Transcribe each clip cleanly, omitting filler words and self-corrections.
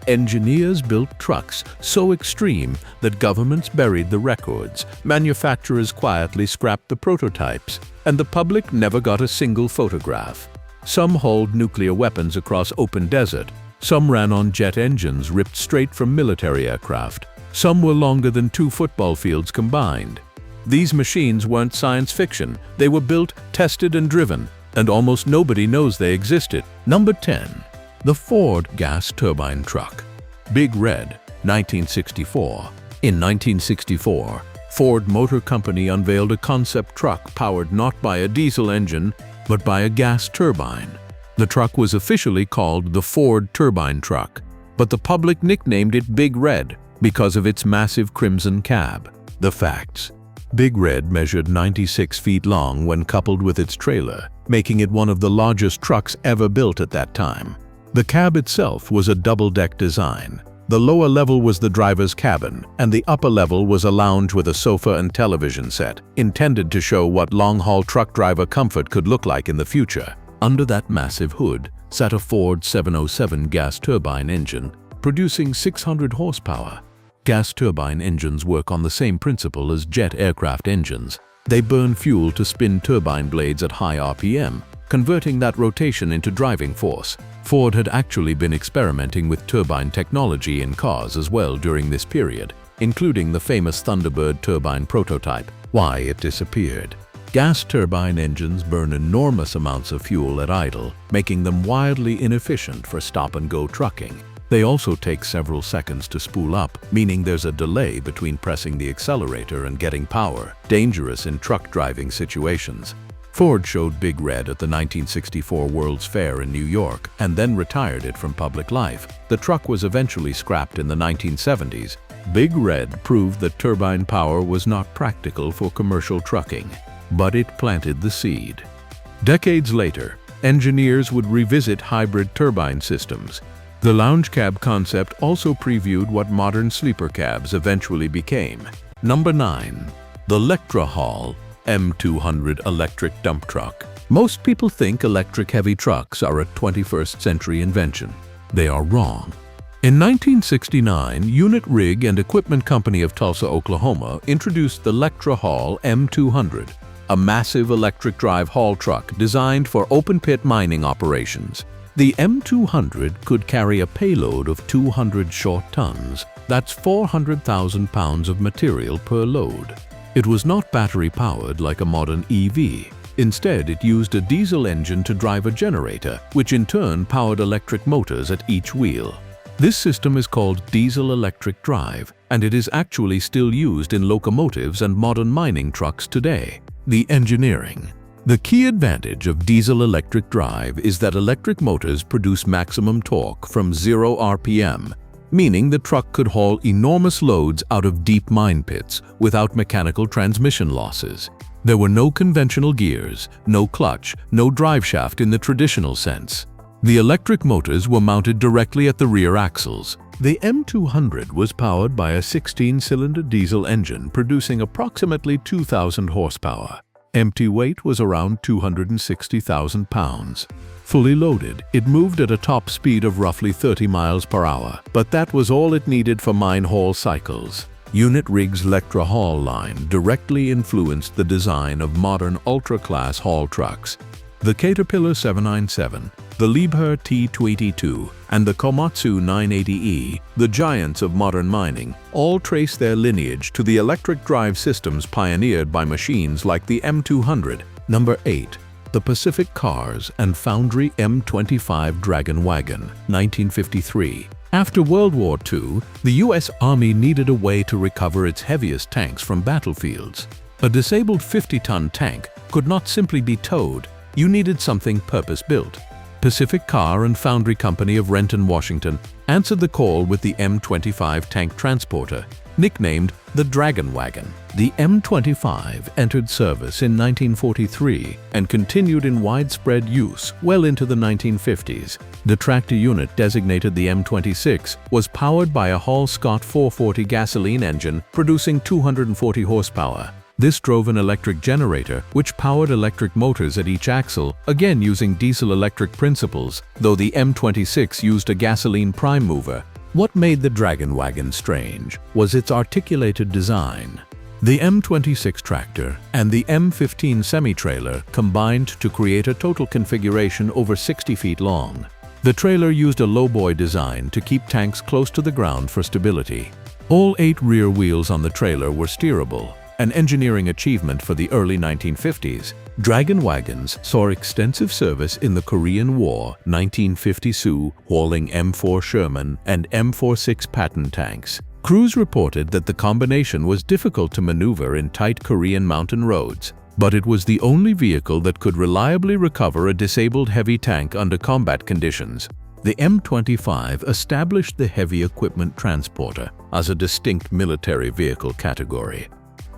Engineers built trucks so extreme that governments buried the records, manufacturers quietly scrapped the prototypes, and the public never got a single photograph. Some hauled nuclear weapons across open desert, some ran on jet engines ripped straight from military aircraft, some were longer than 2 football fields combined. These machines weren't science fiction, they were built, tested and driven, and almost nobody knows they existed. Number 10. The Ford gas turbine truck. Big Red, 1964. In 1964, Ford Motor Company unveiled a concept truck powered not by a diesel engine, but by a gas turbine. The truck was officially called the Ford Turbine Truck, but the public nicknamed it Big Red because of its massive crimson cab. The facts. Big Red measured 96 feet long when coupled with its trailer, making it one of the largest trucks ever built at that time. The cab itself was a double-deck design. The lower level was the driver's cabin, and the upper level was a lounge with a sofa and television set, intended to show what long-haul truck driver comfort could look like in the future. Under that massive hood sat a Ford 707 gas turbine engine, producing 600 horsepower. Gas turbine engines work on the same principle as jet aircraft engines. They burn fuel to spin turbine blades at high RPM, converting that rotation into driving force. Ford had actually been experimenting with turbine technology in cars as well during this period, including the famous Thunderbird turbine prototype. Why it disappeared. Gas turbine engines burn enormous amounts of fuel at idle, making them wildly inefficient for stop-and-go trucking. They also take several seconds to spool up, meaning there's a delay between pressing the accelerator and getting power, dangerous in truck driving situations. Ford showed Big Red at the 1964 World's Fair in New York and then retired it from public life. The truck was eventually scrapped in the 1970s. Big Red proved that turbine power was not practical for commercial trucking, but it planted the seed. Decades later, engineers would revisit hybrid turbine systems. The lounge cab concept also previewed what modern sleeper cabs eventually became. Number 9. The Lectra Hall M200 electric dump truck. Most people think electric heavy trucks are a 21st century invention. They are wrong. In 1969, Unit Rig and Equipment Company of Tulsa, Oklahoma introduced the Lectra Hall M200, a massive electric drive haul truck designed for open-pit mining operations. The M200 could carry a payload of 200 short tons. That's 400,000 pounds of material per load. It was not battery-powered like a modern EV. Instead, it used a diesel engine to drive a generator, which in turn powered electric motors at each wheel. This system is called diesel-electric drive, and it is actually still used in locomotives and modern mining trucks today. The engineering. The key advantage of diesel-electric drive is that electric motors produce maximum torque from 0 RPM, meaning the truck could haul enormous loads out of deep mine pits without mechanical transmission losses. There were no conventional gears, no clutch, no driveshaft in the traditional sense. The electric motors were mounted directly at the rear axles. The M200 was powered by a 16-cylinder diesel engine producing approximately 2,000 horsepower. Empty weight was around 260,000 pounds. Fully loaded, it moved at a top speed of roughly 30 miles per hour, but that was all it needed for mine haul cycles. Unit Rig's Lectra haul line directly influenced the design of modern ultra-class haul trucks. The Caterpillar 797, the Liebherr T22, and the Komatsu 980E, the giants of modern mining, all trace their lineage to the electric drive systems pioneered by machines like the M200. Number 8. The Pacific Cars and Foundry M25 Dragon Wagon, 1953. After World War II, the U.S. Army needed a way to recover its heaviest tanks from battlefields. A disabled 50-ton tank could not simply be towed. You needed something purpose-built. Pacific Car and Foundry Company of Renton, Washington, answered the call with the M25 tank transporter, nicknamed the Dragon Wagon. The M25 entered service in 1943 and continued in widespread use well into the 1950s. The tractor unit, designated the M26, was powered by a Hall Scott 440 gasoline engine producing 240 horsepower. This drove an electric generator, which powered electric motors at each axle, again using diesel-electric principles, though the M26 used a gasoline prime mover. What made the Dragon Wagon strange was its articulated design. The M26 tractor and the M15 semi-trailer combined to create a total configuration over 60 feet long. The trailer used a lowboy design to keep tanks close to the ground for stability. All 8 rear wheels on the trailer were steerable, an engineering achievement for the early 1950s. Dragon wagons saw extensive service in the Korean War, 1950 Sioux, hauling M4 Sherman and M46 Patton tanks. Crews reported that the combination was difficult to maneuver in tight Korean mountain roads, but it was the only vehicle that could reliably recover a disabled heavy tank under combat conditions. The M25 established the heavy equipment transporter as a distinct military vehicle category.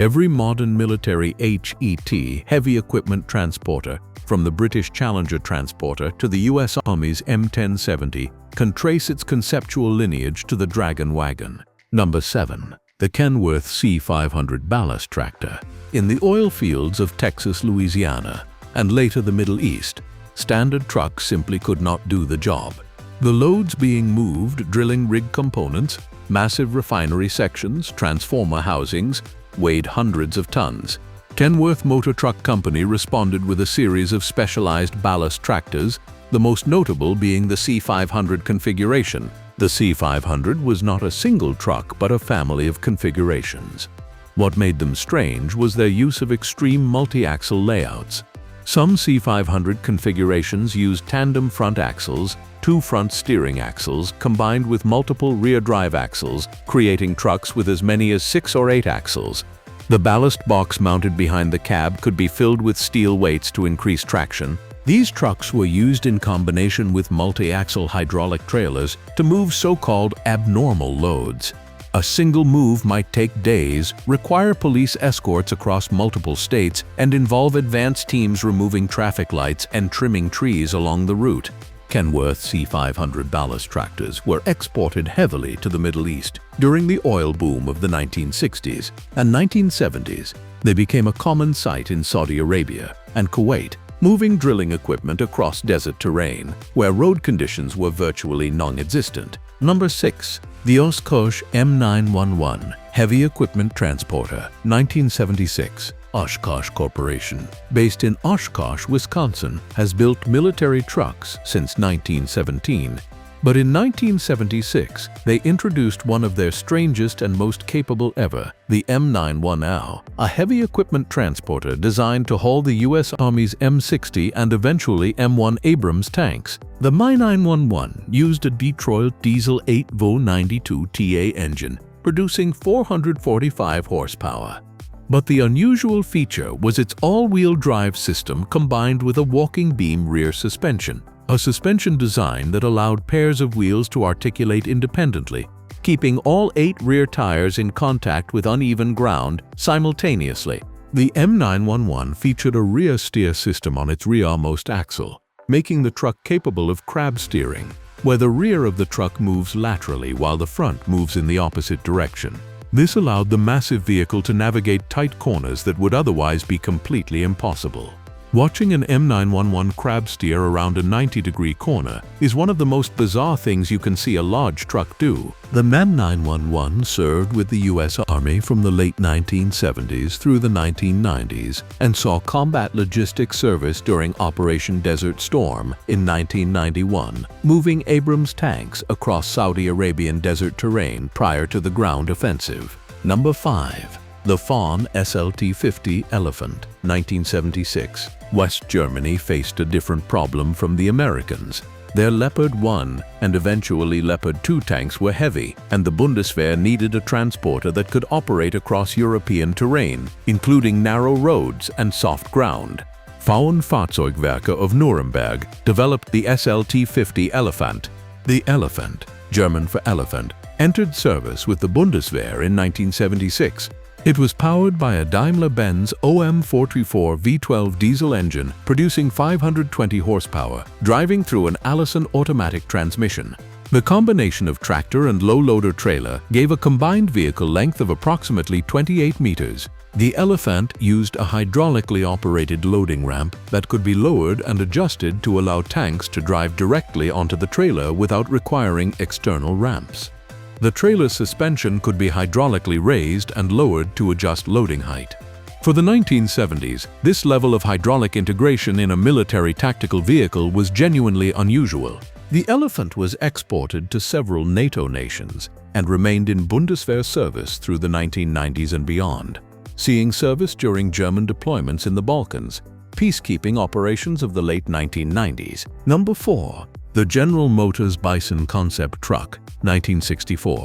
Every modern military HET heavy equipment transporter, from the British Challenger transporter to the US Army's M1070, can trace its conceptual lineage to the Dragon Wagon. Number 7. The Kenworth C500 ballast tractor. In the oil fields of Texas, Louisiana, and later the Middle East, standard trucks simply could not do the job. The loads being moved, drilling rig components, massive refinery sections, transformer housings, weighed hundreds of tons. Kenworth Motor Truck Company responded with a series of specialized ballast tractors, the most notable being the C500 configuration. The C500 was not a single truck but a family of configurations. What made them strange was their use of extreme multi-axle layouts. Some C500 configurations used tandem front axles, 2 front steering axles combined with multiple rear drive axles, creating trucks with as many as 6 or 8 axles. The ballast box mounted behind the cab could be filled with steel weights to increase traction. These trucks were used in combination with multi-axle hydraulic trailers to move so-called abnormal loads. A single move might take days, require police escorts across multiple states, and involve advanced teams removing traffic lights and trimming trees along the route. Kenworth C500 ballast tractors were exported heavily to the Middle East during the oil boom of the 1960s and 1970s. They became a common sight in Saudi Arabia and Kuwait, moving drilling equipment across desert terrain where road conditions were virtually non-existent. Number 6. The Oshkosh M911 Heavy Equipment Transporter, 1976. Oshkosh Corporation, based in Oshkosh, Wisconsin, has built military trucks since 1917. But in 1976, they introduced one of their strangest and most capable ever, the M911, a heavy equipment transporter designed to haul the U.S. Army's M60 and eventually M1 Abrams tanks. The M911 used a Detroit diesel 8V92 TA engine, producing 445 horsepower. But the unusual feature was its all-wheel drive system combined with a walking beam rear suspension, a suspension design that allowed pairs of wheels to articulate independently, keeping all 8 rear tires in contact with uneven ground simultaneously. The M911 featured a rear steer system on its rearmost axle, making the truck capable of crab steering, where the rear of the truck moves laterally while the front moves in the opposite direction. This allowed the massive vehicle to navigate tight corners that would otherwise be completely impossible. Watching an M911 crab steer around a 90-degree corner is one of the most bizarre things you can see a large truck do. The M911 served with the U.S. Army from the late 1970s through the 1990s and saw combat logistics service during Operation Desert Storm in 1991, moving Abrams tanks across Saudi Arabian desert terrain prior to the ground offensive. Number 5. The Faun SLT-50 Elephant, 1976. West Germany faced a different problem from the Americans. Their Leopard 1 and eventually Leopard 2 tanks were heavy, and the Bundeswehr needed a transporter that could operate across European terrain, including narrow roads and soft ground. Faun Fahrzeugwerke of Nuremberg developed the SLT-50 Elephant. The Elephant, German for elephant, entered service with the Bundeswehr in 1976. It was powered by a Daimler-Benz OM434 V12 diesel engine producing 520 horsepower, driving through an Allison automatic transmission. The combination of tractor and low-loader trailer gave a combined vehicle length of approximately 28 meters. The Elephant used a hydraulically operated loading ramp that could be lowered and adjusted to allow tanks to drive directly onto the trailer without requiring external ramps. The trailer suspension could be hydraulically raised and lowered to adjust loading height. For the 1970s, this level of hydraulic integration in a military tactical vehicle was genuinely unusual. The Elephant was exported to several NATO nations and remained in Bundeswehr service through the 1990s and beyond, seeing service during German deployments in the Balkans, peacekeeping operations of the late 1990s. Number 4. The General Motors Bison Concept Truck, 1964.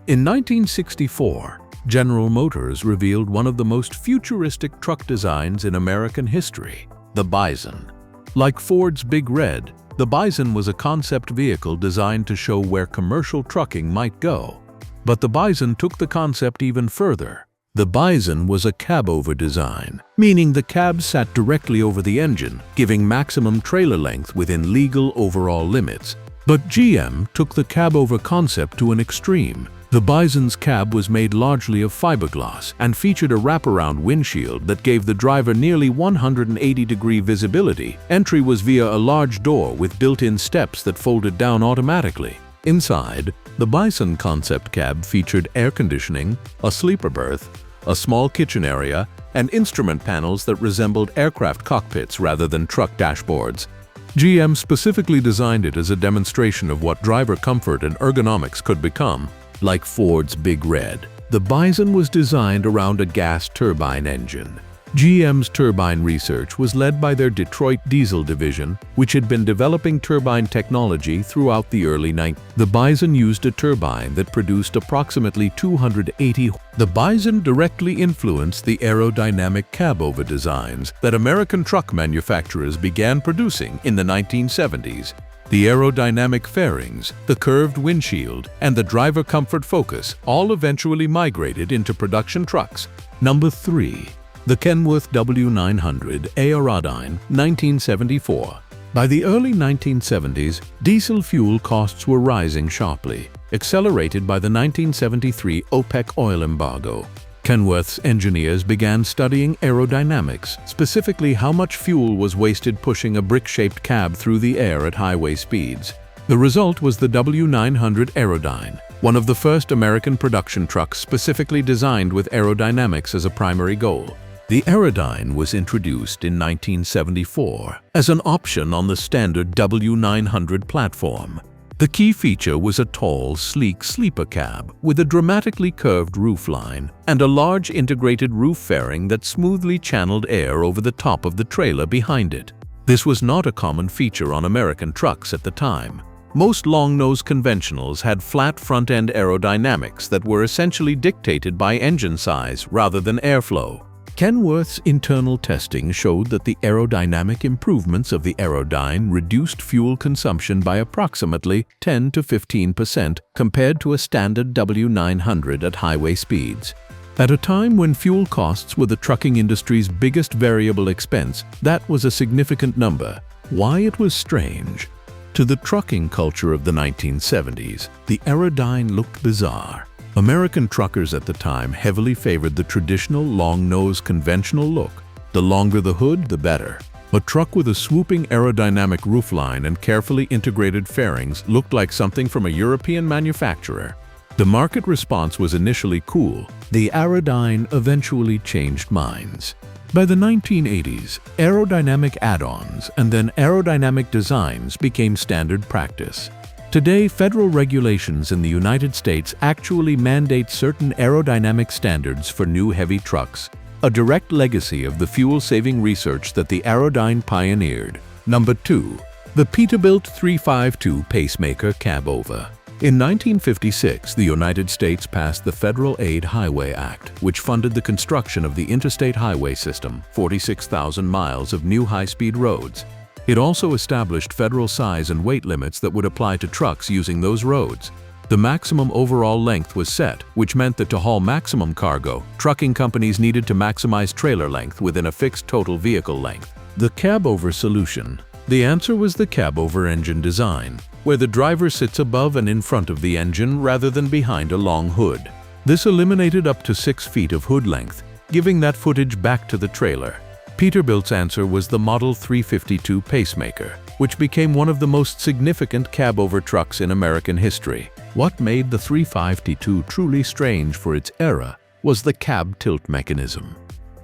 In 1964, General Motors revealed one of the most futuristic truck designs in American history, the Bison. Like Ford's Big Red, the Bison was a concept vehicle designed to show where commercial trucking might go. But the Bison took the concept even further. The Bison was a cab-over design, meaning the cab sat directly over the engine, giving maximum trailer length within legal overall limits. But GM took the cab-over concept to an extreme. The Bison's cab was made largely of fiberglass and featured a wraparound windshield that gave the driver nearly 180-degree visibility. Entry was via a large door with built-in steps that folded down automatically. Inside, the Bison concept cab featured air conditioning, a sleeper berth, a small kitchen area, and instrument panels that resembled aircraft cockpits rather than truck dashboards. GM specifically designed it as a demonstration of what driver comfort and ergonomics could become. Like Ford's Big Red, the Bison was designed around a gas turbine engine. GM's turbine research was led by their Detroit diesel division, which had been developing turbine technology throughout the early 1990s. The Bison used a turbine that produced approximately 280. The Bison directly influenced the aerodynamic cab-over designs that American truck manufacturers began producing in the 1970s. The aerodynamic fairings, the curved windshield, and the driver comfort focus all eventually migrated into production trucks. Number 3. The Kenworth W900 Aerodyne, 1974. By the early 1970s, diesel fuel costs were rising sharply, accelerated by the 1973 OPEC oil embargo. Kenworth's engineers began studying aerodynamics, specifically how much fuel was wasted pushing a brick-shaped cab through the air at highway speeds. The result was the W900 Aerodyne, one of the first American production trucks specifically designed with aerodynamics as a primary goal. The Aerodyne was introduced in 1974 as an option on the standard W900 platform. The key feature was a tall, sleek sleeper cab with a dramatically curved roofline and a large integrated roof fairing that smoothly channeled air over the top of the trailer behind it. This was not a common feature on American trucks at the time. Most long-nose conventionals had flat front-end aerodynamics that were essentially dictated by engine size rather than airflow. Kenworth's internal testing showed that the aerodynamic improvements of the Aerodyne reduced fuel consumption by approximately 10 to 15% compared to a standard W900 at highway speeds. At a time when fuel costs were the trucking industry's biggest variable expense, that was a significant number. Why it was strange? To the trucking culture of the 1970s, the Aerodyne looked bizarre. American truckers at the time heavily favored the traditional long-nose conventional look. The longer the hood, the better. A truck with a swooping aerodynamic roofline and carefully integrated fairings looked like something from a European manufacturer. The market response was initially cool. The Aerodyne eventually changed minds. By the 1980s, aerodynamic add-ons and then aerodynamic designs became standard practice. Today, federal regulations in the United States actually mandate certain aerodynamic standards for new heavy trucks, a direct legacy of the fuel-saving research that the Aerodyne pioneered. Number 2. The Peterbilt 352 Pacemaker Cab-Over. In 1956, the United States passed the Federal Aid Highway Act, which funded the construction of the interstate highway system, 46,000 miles of new high-speed roads. It also established federal size and weight limits that would apply to trucks using those roads. The maximum overall length was set, which meant that to haul maximum cargo, trucking companies needed to maximize trailer length within a fixed total vehicle length. The cab-over solution. The answer was the cab-over engine design, where the driver sits above and in front of the engine rather than behind a long hood. This eliminated up to 6 feet of hood length, giving that footage back to the trailer. Peterbilt's answer was the Model 352 Pacemaker, which became one of the most significant cab-over trucks in American history. What made the 352 truly strange for its era was the cab tilt mechanism.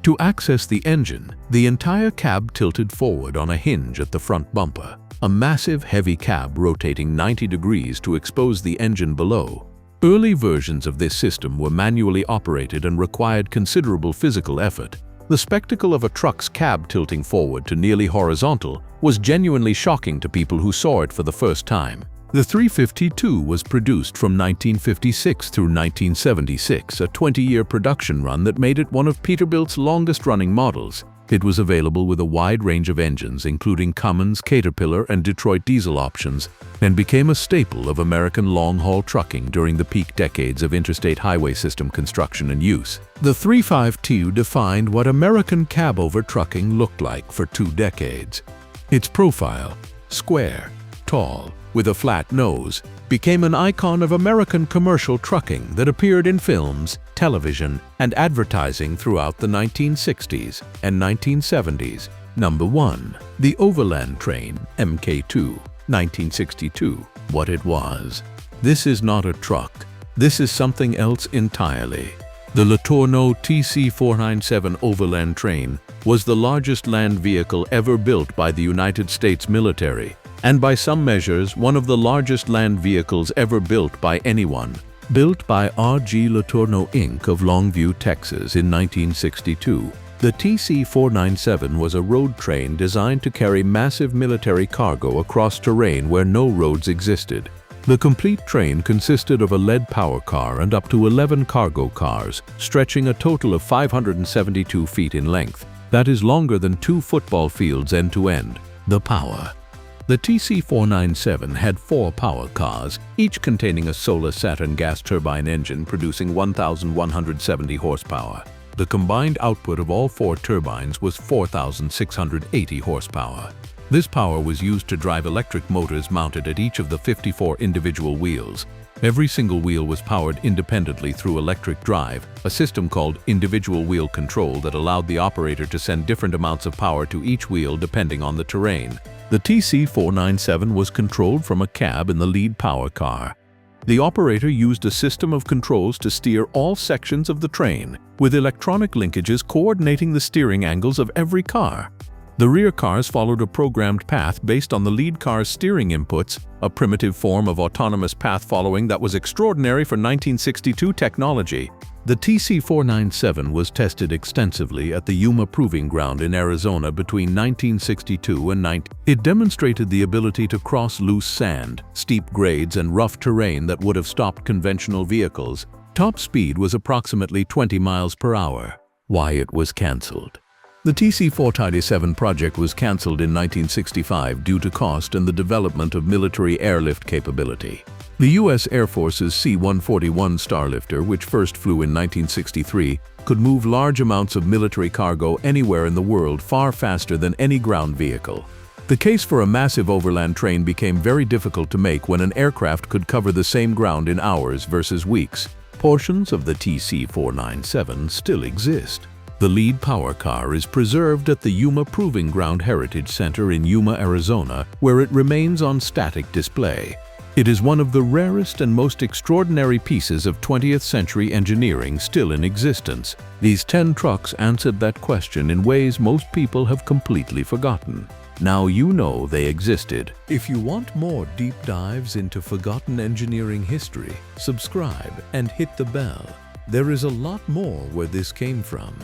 To access the engine, the entire cab tilted forward on a hinge at the front bumper, a massive heavy cab rotating 90 degrees to expose the engine below. Early versions of this system were manually operated and required considerable physical effort. The spectacle of a truck's cab tilting forward to nearly horizontal was genuinely shocking to people who saw it for the first time. The 352 was produced from 1956 through 1976, a 20-year production run that made it one of Peterbilt's longest-running models. It was available with a wide range of engines, including Cummins, Caterpillar, and Detroit diesel options, and became a staple of American long-haul trucking during the peak decades of interstate highway system construction and use. The 352 defined what American cab-over trucking looked like for 2 decades. Its profile, square, tall, with a flat nose, became an icon of American commercial trucking that appeared in films, television, and advertising throughout the 1960s and 1970s. Number 1. The Overland Train, MKII, 1962. What it was. This is not a truck. This is something else entirely. The Letourneau TC497 Overland Train was the largest land vehicle ever built by the United States military, and by some measures, one of the largest land vehicles ever built by anyone. Built by R.G. Letourneau Inc. of Longview, Texas in 1962, the TC497 was a road train designed to carry massive military cargo across terrain where no roads existed. The complete train consisted of a lead power car and up to 11 cargo cars, stretching a total of 572 feet in length. That is longer than 2 football fields end to end. The power. The TC497 had 4 power cars, each containing a Solar Saturn gas turbine engine producing 1,170 horsepower. The combined output of all 4 turbines was 4,680 horsepower. This power was used to drive electric motors mounted at each of the 54 individual wheels. Every single wheel was powered independently through electric drive, a system called individual wheel control that allowed the operator to send different amounts of power to each wheel depending on the terrain. The TC497 was controlled from a cab in the lead power car. The operator used a system of controls to steer all sections of the train, with electronic linkages coordinating the steering angles of every car. The rear cars followed a programmed path based on the lead car's steering inputs, a primitive form of autonomous path following that was extraordinary for 1962 technology. The TC497 was tested extensively at the Yuma Proving Ground in Arizona between 1962 and 19. It demonstrated the ability to cross loose sand, steep grades, and rough terrain that would have stopped conventional vehicles. Top speed was approximately 20 miles per hour. Why it was cancelled. The TC497 project was cancelled in 1965 due to cost and the development of military airlift capability. The U.S. Air Force's C-141 Starlifter, which first flew in 1963, could move large amounts of military cargo anywhere in the world far faster than any ground vehicle. The case for a massive overland train became very difficult to make when an aircraft could cover the same ground in hours versus weeks. Portions of the TC497 still exist. The lead power car is preserved at the Yuma Proving Ground Heritage Center in Yuma, Arizona, where it remains on static display. It is one of the rarest and most extraordinary pieces of 20th century engineering still in existence. These 10 trucks answered that question in ways most people have completely forgotten. Now you know they existed. If you want more deep dives into forgotten engineering history, subscribe and hit the bell. There is a lot more where this came from.